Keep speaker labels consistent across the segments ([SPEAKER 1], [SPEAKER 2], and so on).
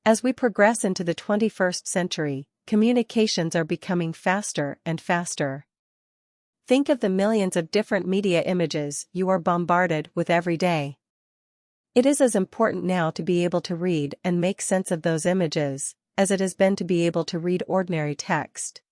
[SPEAKER 1] As we progress into the 21st century, communications are becoming faster and faster. Think of the millions of different media images you are bombarded with every day. It is as important now to be able to read and make sense of those images, as it has been to be able to read ordinary text.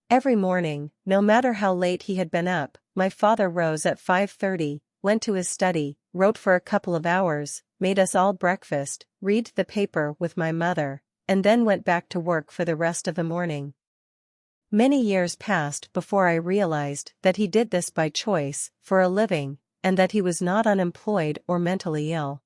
[SPEAKER 1] Every morning, no matter how late he had been up, my father rose at 5:30, went to his study, wrote for a couple of hours, made us all breakfast, read the paper with my mother, and then went back to work for the rest of the morning. Many years passed before I realized that he did this by choice, for a living, and that he was not unemployed or mentally ill.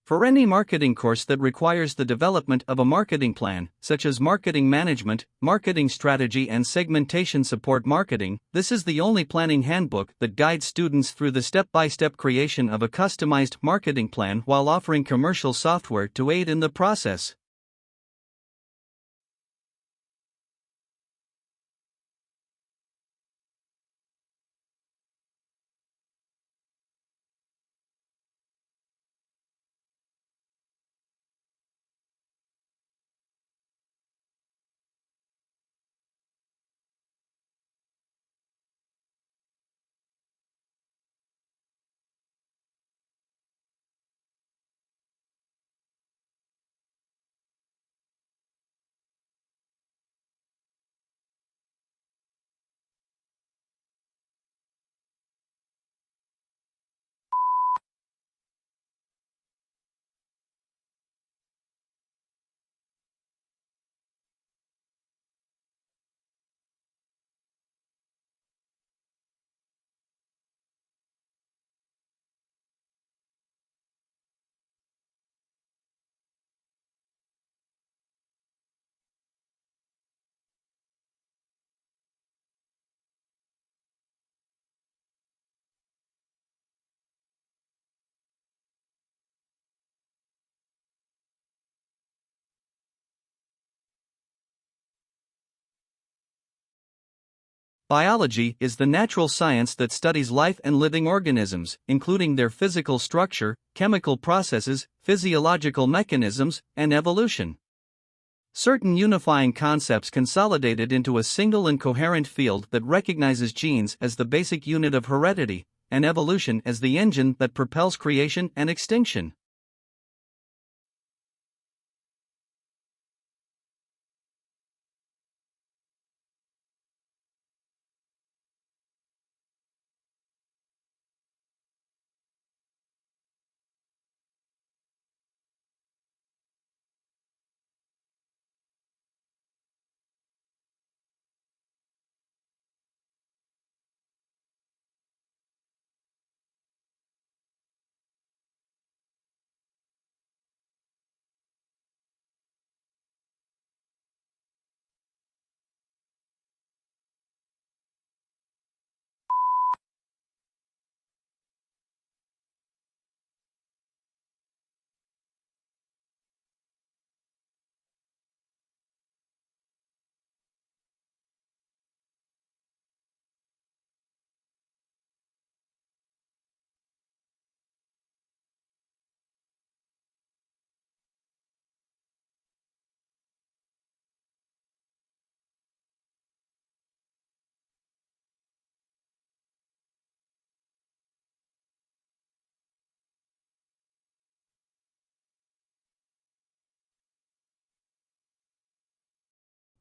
[SPEAKER 2] For any marketing course that requires the development of a marketing plan, such as marketing management, marketing strategy, and segmentation support marketing, this is the only planning handbook that guides students through the step-by-step creation of a customized marketing plan while offering commercial software to aid in the process. Biology is the natural science that studies life and living organisms, including their physical structure, chemical processes, physiological mechanisms, and evolution. Certain unifying concepts consolidated into a single and coherent field that recognizes genes as the basic unit of heredity, and evolution as the engine that propels creation and extinction.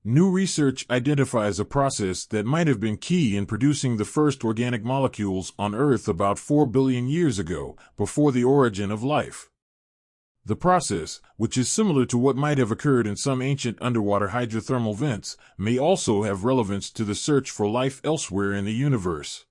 [SPEAKER 3] New research identifies a process that might have been key in producing the first organic molecules on Earth about 4 billion years ago, before the origin of life. The process, which is similar to what might have occurred in some ancient underwater hydrothermal vents, may also have relevance to the search for life elsewhere in the universe.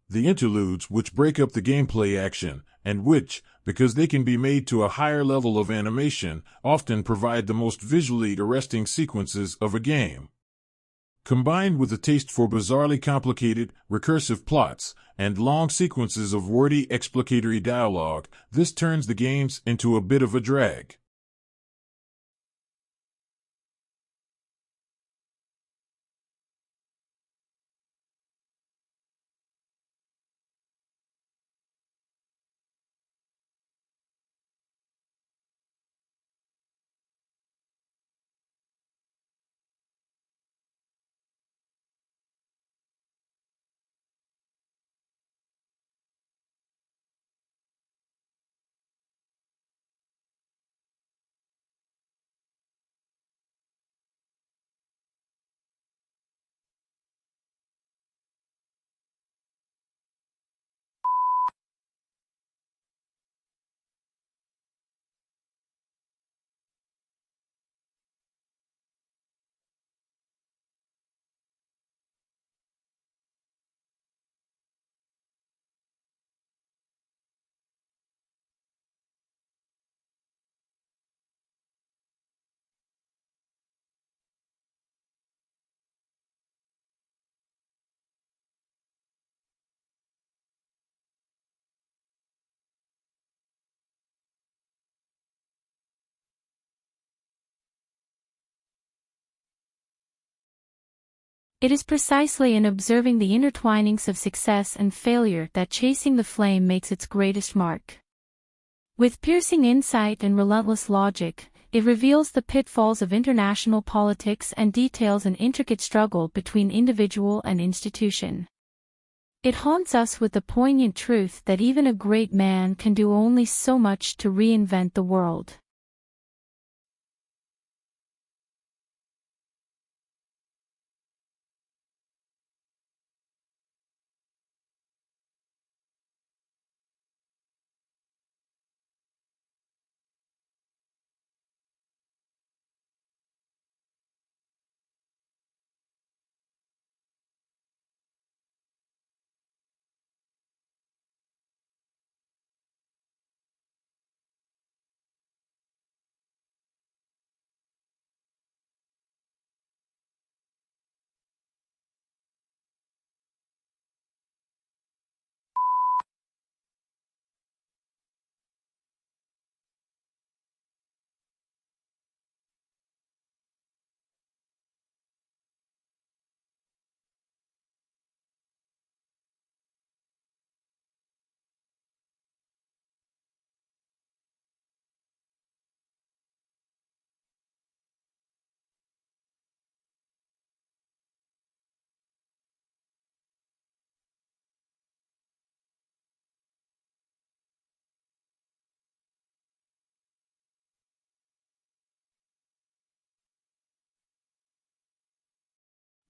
[SPEAKER 3] The interludes, which break up the gameplay action, and which, because they can be made to a higher level of animation, often provide the most visually arresting sequences of a game. Combined with a taste for bizarrely complicated, recursive plots, and long sequences of wordy explicatory dialogue, this turns the games into a bit of a drag.
[SPEAKER 4] It is precisely in observing the intertwinings of success and failure that Chasing the Flame makes its greatest mark. With piercing insight and relentless logic, it reveals the pitfalls of international politics and details an intricate struggle between individual and institution. It haunts us with the poignant truth that even a great man can do only so much to reinvent the world.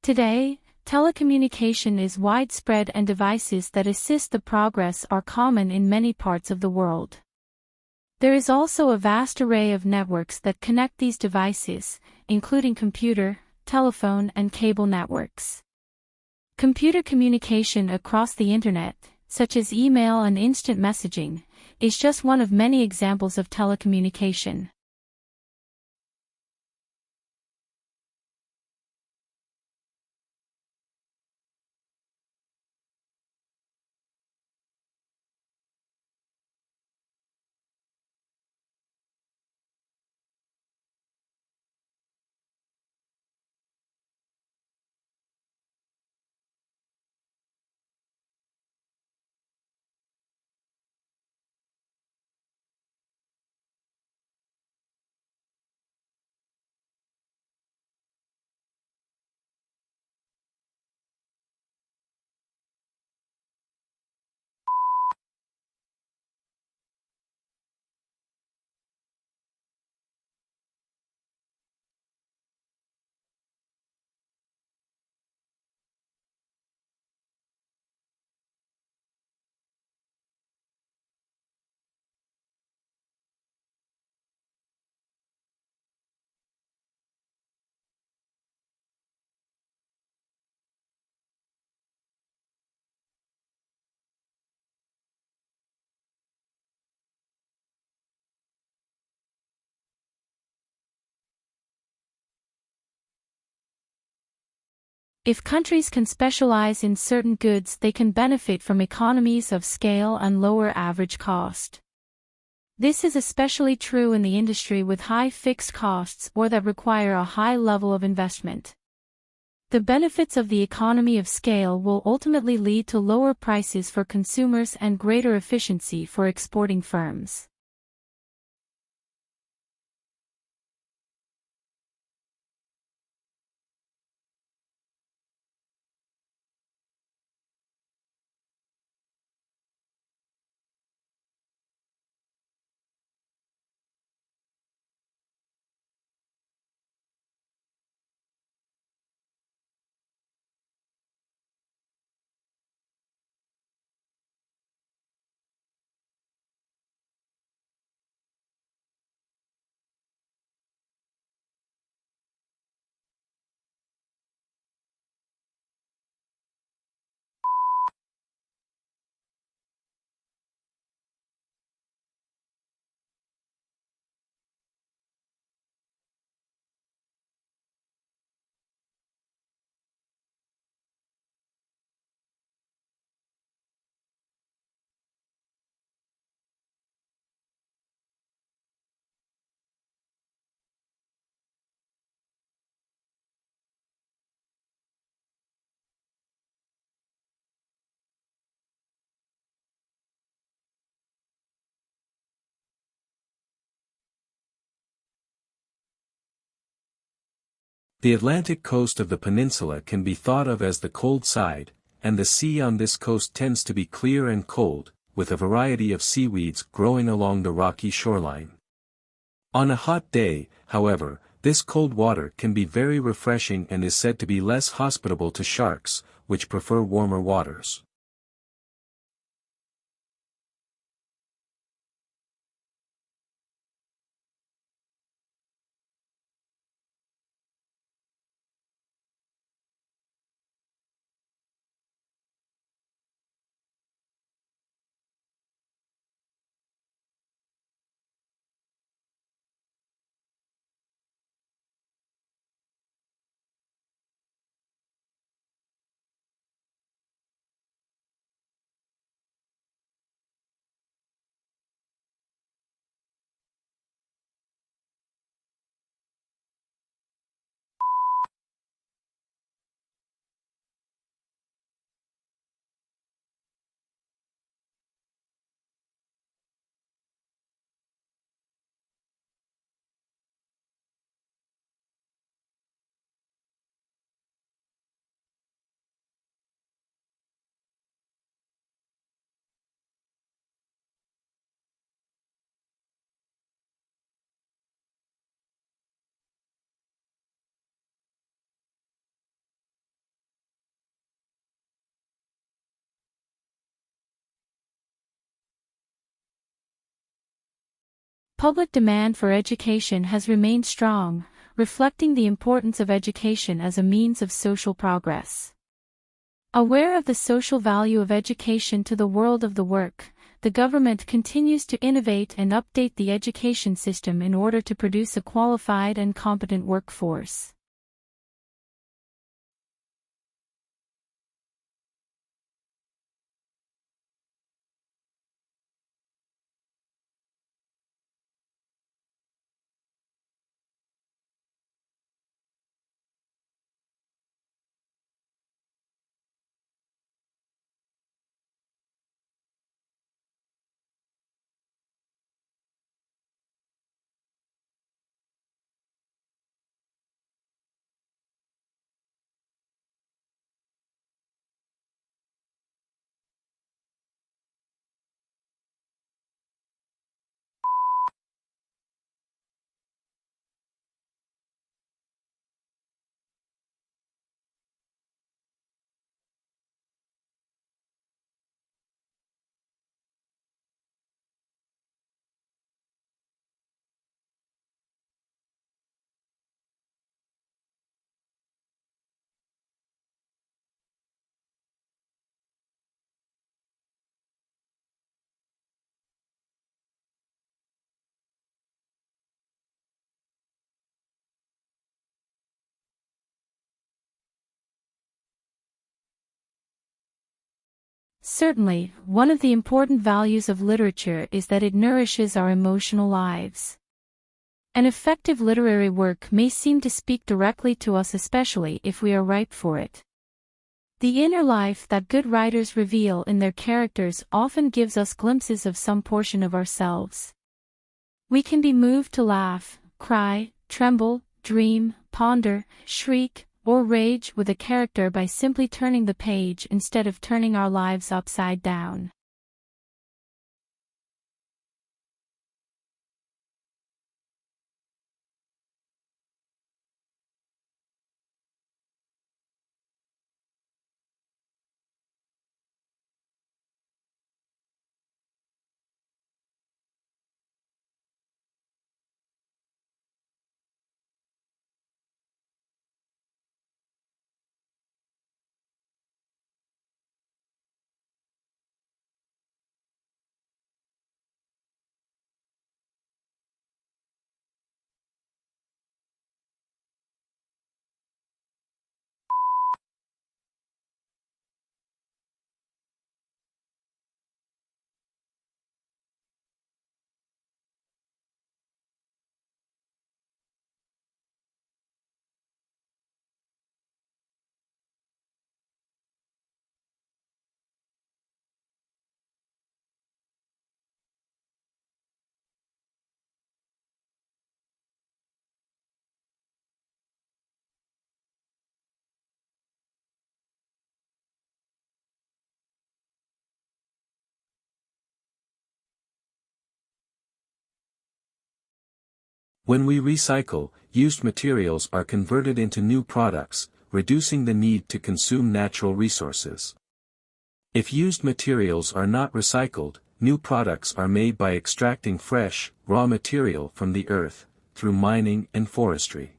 [SPEAKER 4] Today, telecommunication is widespread and devices that assist the progress are common in many parts of the world. There is also a vast array of networks that connect these devices, including computer, telephone, and cable networks. Computer communication across the Internet, such as email and instant messaging, is just one of many examples of telecommunication. If countries can specialize in certain goods, they can benefit from economies of scale and lower average cost. This is especially true in the industry with high fixed costs or that require a high level of investment. The benefits of the economy of scale will ultimately lead to lower prices for consumers and greater efficiency for exporting firms.
[SPEAKER 5] The Atlantic coast of the peninsula can be thought of as the cold side, and the sea on this coast tends to be clear and cold, with a variety of seaweeds growing along the rocky shoreline. On a hot day, however, this cold water can be very refreshing and is said to be less hospitable to sharks, which prefer warmer waters.
[SPEAKER 4] Public demand for education has remained strong, reflecting the importance of education as a means of social progress. Aware of the social value of education to the world of the work, the government continues to innovate and update the education system in order to produce a qualified and competent workforce. Certainly, one of the important values of literature is that it nourishes our emotional lives. An effective literary work may seem to speak directly to us, especially if we are ripe for it. The inner life that good writers reveal in their characters often gives us glimpses of some portion of ourselves. We can be moved to laugh, cry, tremble, dream, ponder, shriek, or rage with a character by simply turning the page instead of turning our lives upside down.
[SPEAKER 5] When we recycle, used materials are converted into new products, reducing the need to consume natural resources. If used materials are not recycled, new products are made by extracting fresh, raw material from the earth, through mining and forestry.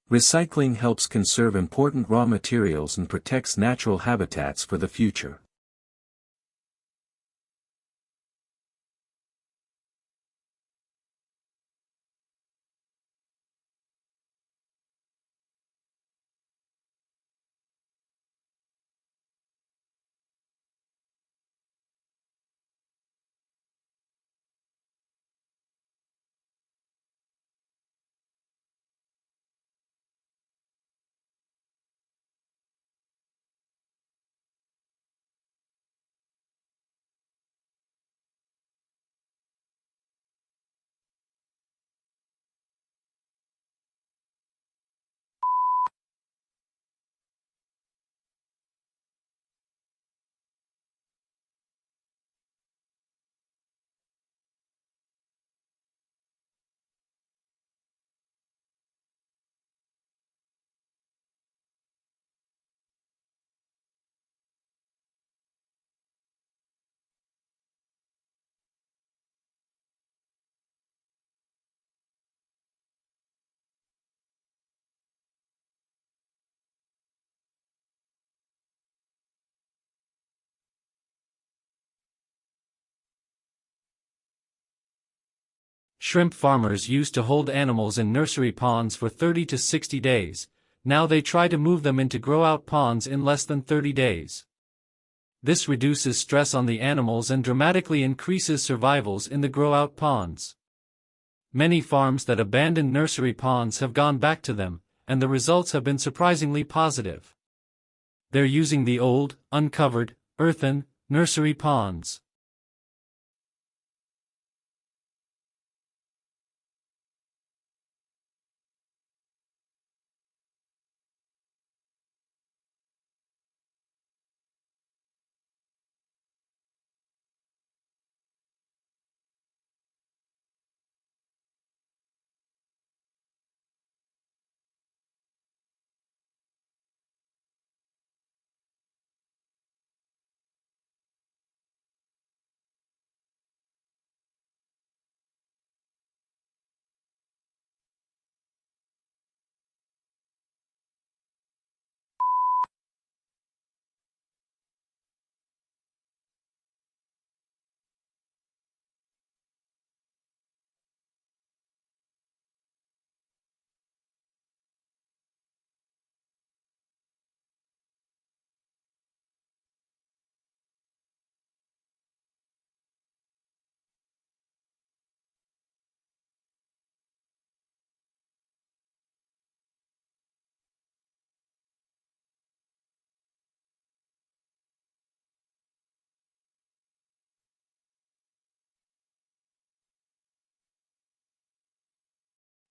[SPEAKER 5] Recycling helps conserve important raw materials and protects natural habitats for the future.
[SPEAKER 2] Shrimp farmers used to hold animals in nursery ponds for 30 to 60 days, now they try to move them into grow-out ponds in less than 30 days. This reduces stress on the animals and dramatically increases survivals in the grow-out ponds. Many farms that abandoned nursery ponds have gone back to them, and the results have been surprisingly positive. They're using the old, uncovered, earthen, nursery ponds.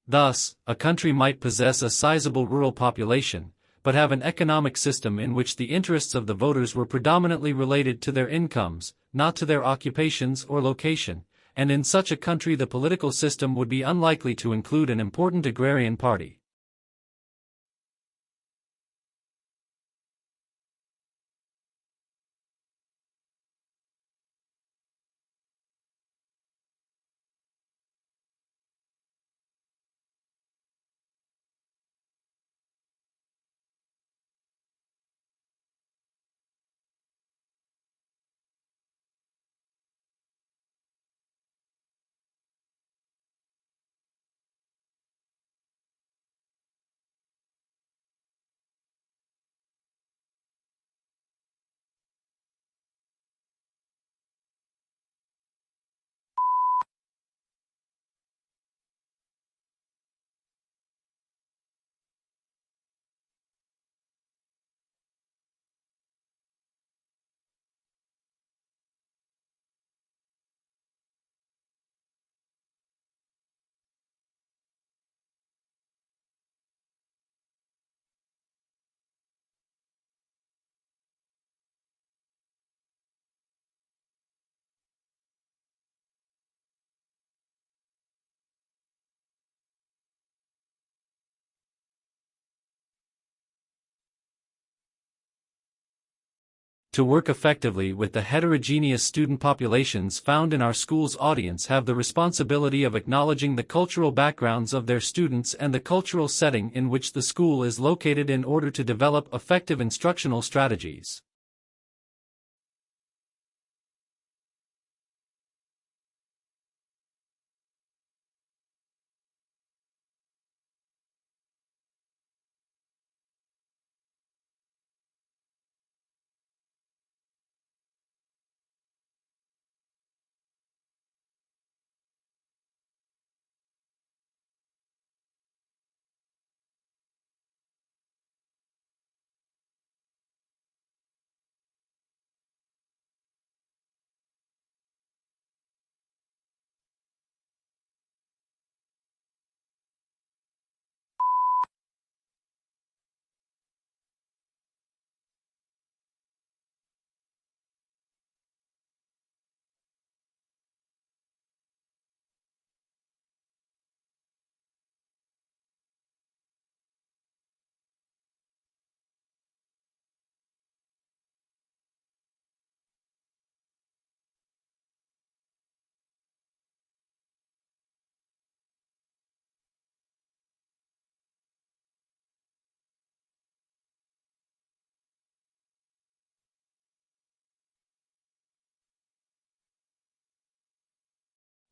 [SPEAKER 2] Thus, a country might possess a sizable rural population, but have an economic system in which the interests of the voters were predominantly related to their incomes, not to their occupations or location, and in such a country the political system would be unlikely to include an important agrarian party.
[SPEAKER 6] to work effectively with the heterogeneous student populations found in our school's audience have the responsibility of acknowledging the cultural backgrounds of their students and the cultural setting in which the school is located in order to develop effective instructional strategies.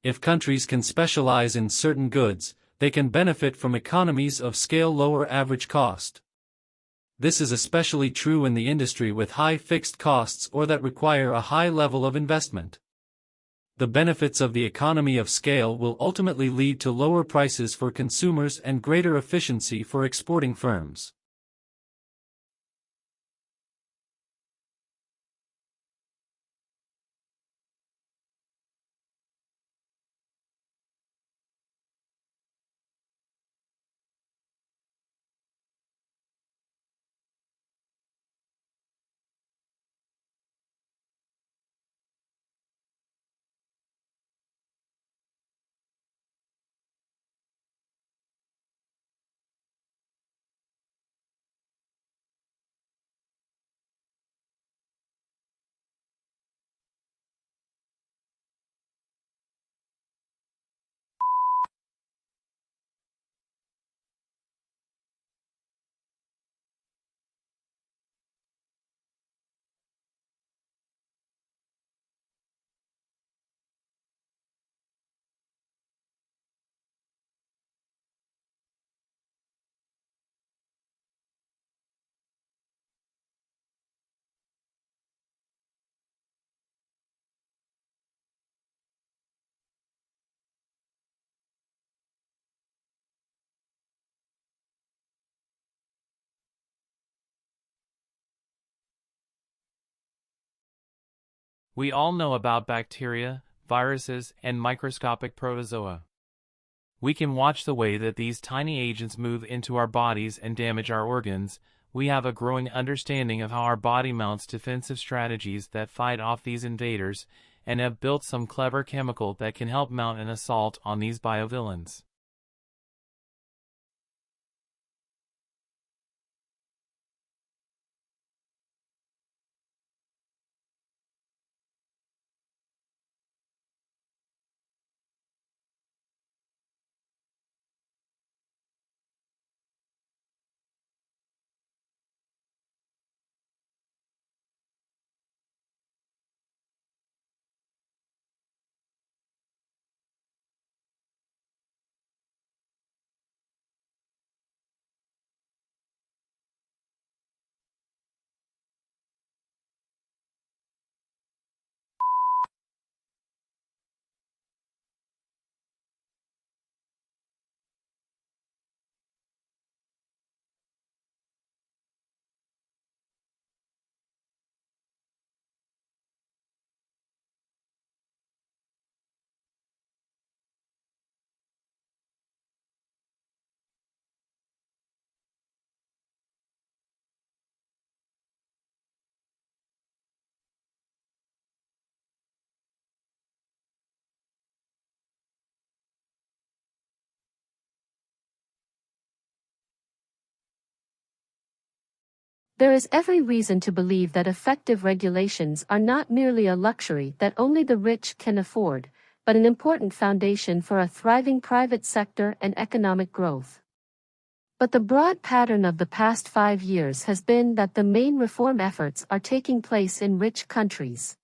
[SPEAKER 6] If countries can specialize in certain goods, they can benefit from economies of scale, lower average cost. This is especially true in the industry with high fixed costs or that require a high level of investment. The benefits of the economy of scale will ultimately lead to lower prices for consumers and greater efficiency for exporting firms.
[SPEAKER 7] We all know about bacteria, viruses, and microscopic protozoa. We can watch the way that these tiny agents move into our bodies and damage our organs. We have a growing understanding of how our body mounts defensive strategies that fight off these invaders, and have built some clever chemical that can help mount an assault on these biovillains.
[SPEAKER 8] There is every reason to believe that effective regulations are not merely a luxury that only the rich can afford, but an important foundation for a thriving private sector and economic growth. But the broad pattern of the past 5 years has been that the main reform efforts are taking place in rich countries.